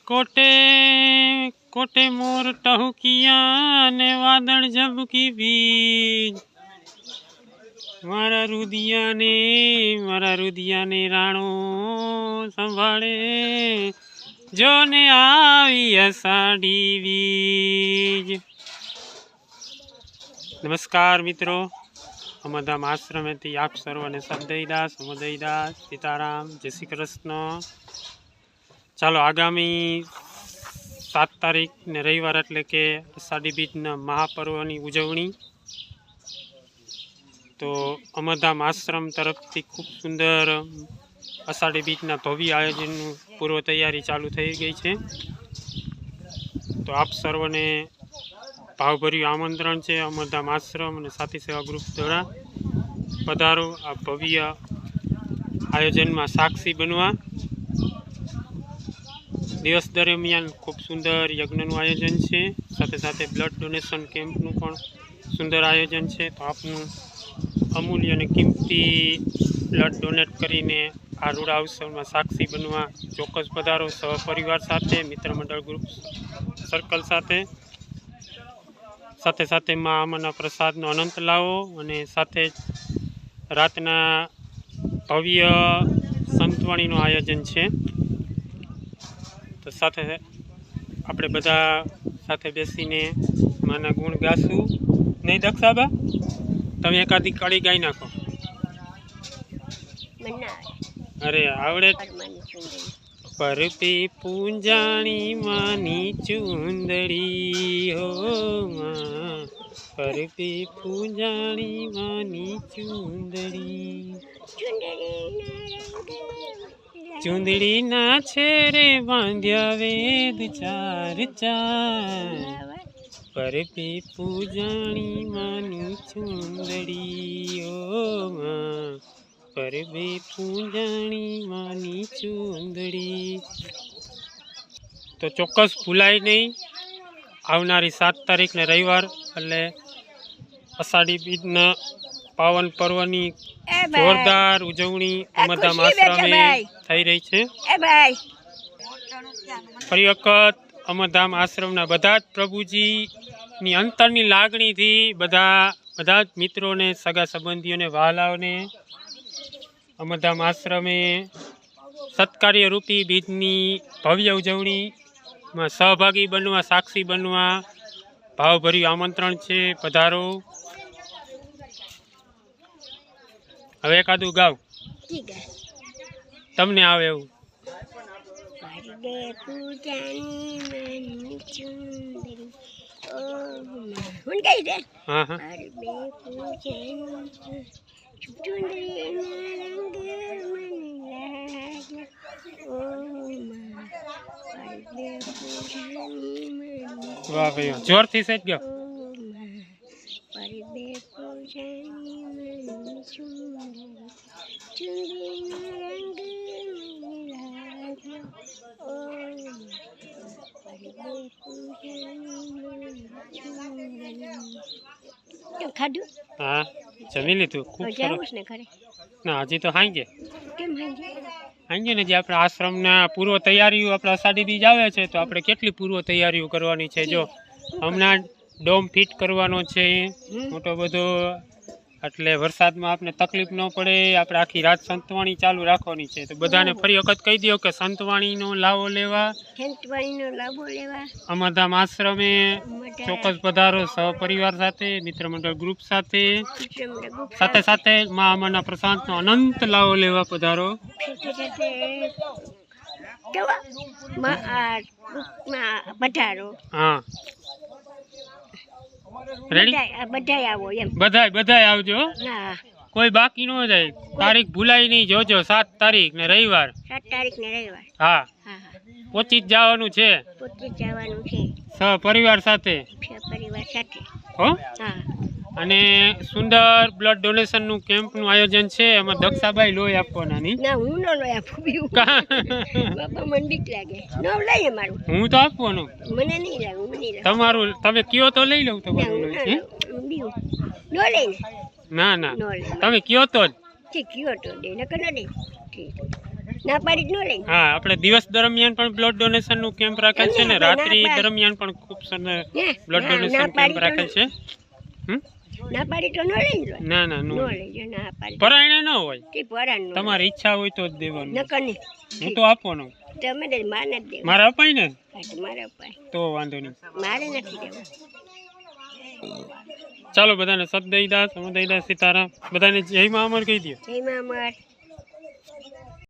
कोटे कोटे मोर टहुकिया ने वादळ झबकी बीज मारा रुदिया ने राणो संभाळे जो ने आवी अषाढ़ी बीज। नमस्कार मित्रों, अमरधाम आश्रम थी आप सर्वने सबदयदास उमदयदास सीताराम जय श्री कृष्ण। चालो आगामी 7 तारीख ने रविवार एटले के अषाढ़ी बीजना महापर्वनी उजवणी तो अमरधाम आश्रम तरफथी खूब सुंदर अषाढ़ी बीजना भव्य आयोजन पूर्व तैयारी चालू थई गई है। तो आप सर्वने भावभर्यु आमंत्रण है अमरधाम आश्रम और साथी सेवा ग्रुप द्वारा पधारो आ भव्य आयोजन में साक्षी बनवा। दिवस दरमियान खूब सुंदर यज्ञनु आयोजन है, साथ साथ ब्लड डोनेशन केम्पनु पण सुंदर आयोजन है। तो आपनु अमूल्य ने किंमती ब्लड डोनेट करीने आ रूड़ा अवसर में साक्षी बनवा चौक्कस पधारो सहपरिवार साथे मित्र मंडल ग्रुप सर्कल साथे साथे साथे माँ अमरना प्रसादनो अनंत लावो अने साथे रातना भव्य संतवाणीनु आयोजन है। तो साथे आपणे बधा साथे बेसीने माना गुण गासू नहीं दक्षाबा तमे एकादी कड़ी गाई नाखो। अरे आवड़े पर पे पूंजाणी मानी चुंदड़ी हो मां पर पे पूंजाणी मानी चुंदड़ी चुंदड़ी ना छेरे बांध्या वेद चार चार पर पे पूजाणी मानी चुंदड़ी ओ मां पर पे पूजाणी मानी चुंदड़ी। तो चौक्कस भूलाय नहीं आवनारी 7 तारीख ने रविवार एटले अषाढ़ी बीजना पावन पर्वनी जोरदार उजवणी अमरधाम आश्रमे थई रही है। फरी वखत अमरधाम आश्रमना बधा ज प्रभुजी नी अंतरनी लागणी थी बधा मित्रों ने सगा संबंधीओ ने वहालाओने अमरधाम आश्रमे सत्कार्य रूपी बीजनी भव्य उजवणी में सहभागी बनवा साक्षी बनवा भावभर्यु आमंत्रण है। पधारो। हवे एकादू गाव तमने आवे एवुं। हाँ हाँ वाह भाई जोर थी सेज गयो। हाँ जमी लीधु खूब सरस ना हजी तो हांजे हांजे ने जे आपणे आश्रमना पूर्व तैयारीओ आपणे अषाढ़ी बीज आवे छे तो आपणे केटली पूर्व तैयारीओ करवानी छे। जो हमना डोम फिट करवानो छे मोटो बधो એટલે વરસાદમાં આપણે તકલીફ ન પડે આપણે આખી રાત સંતવાણી ચાલુ રાખવાની છે। તો બધાને ફરી વખત કહી દો કે સંતવાણીનો લાવો લેવા અમરધામ આશ્રમે ચોક્કસ પધારો સહપરિવાર સાથે મિત્ર મંડળ ગ્રુપ સાથે સાથે સાથે મા અમરના પ્રસાદનો અનંત લાવો લેવા પધારો। हाँ बधाई आवजो कोई बाकी न जाए। तारीख भूलाई नहीं जोजो 7 तारीख ने रविवार हाँ पहुंची जावानुं छे सहपरिवार साथे हो अने सुंदर ब्लड डोनेशन नु केम्प नु आयोजन छे। एमां दक्षाबाई लोही आपवाना नी ना हूं न लोही आपું બીયું બાપા મને બીક લાગે ન લઈએ મારું હું તો આપવાનો મને નહીં લાગે મને નહીં તમારું તમે કયો તો લઈ લઉં તમારું લોહી બીયું ન લઈને ના ના તમે કયો તો ઠીક કયો તો દે ન કર દે ઠીક ના પાડી જ ન લઈ. હા આપણે દિવસ દરમિયાન પણ બ્લડ ડોનેશન નું કેમ્પ રાખેલ છે ને રાત્રિ દરમિયાન પણ ખૂબ સરસ બ્લડ ડોનેશન કેમ્પ રાખેલ છે. ના પાડી તો ન લઈ લો. ના ના નો ન લઈ જો ના પાડી. પરાયણે ન હોય, તે પરાણ નો. તમારી ઈચ્છા હોય તો જ દેવાનું. નકર નહીં. હું તો આપવાનો. તમે દે માને જ દેવું. મારે અપાય ને મારે અપાય તો વાંધો નહીં. મારે નથી દેવું. ચાલો બધાને સદૈદાસ સમદૈદાસ સીતારામ બધાને જય મા અમર કહી દો. જય મા અમર.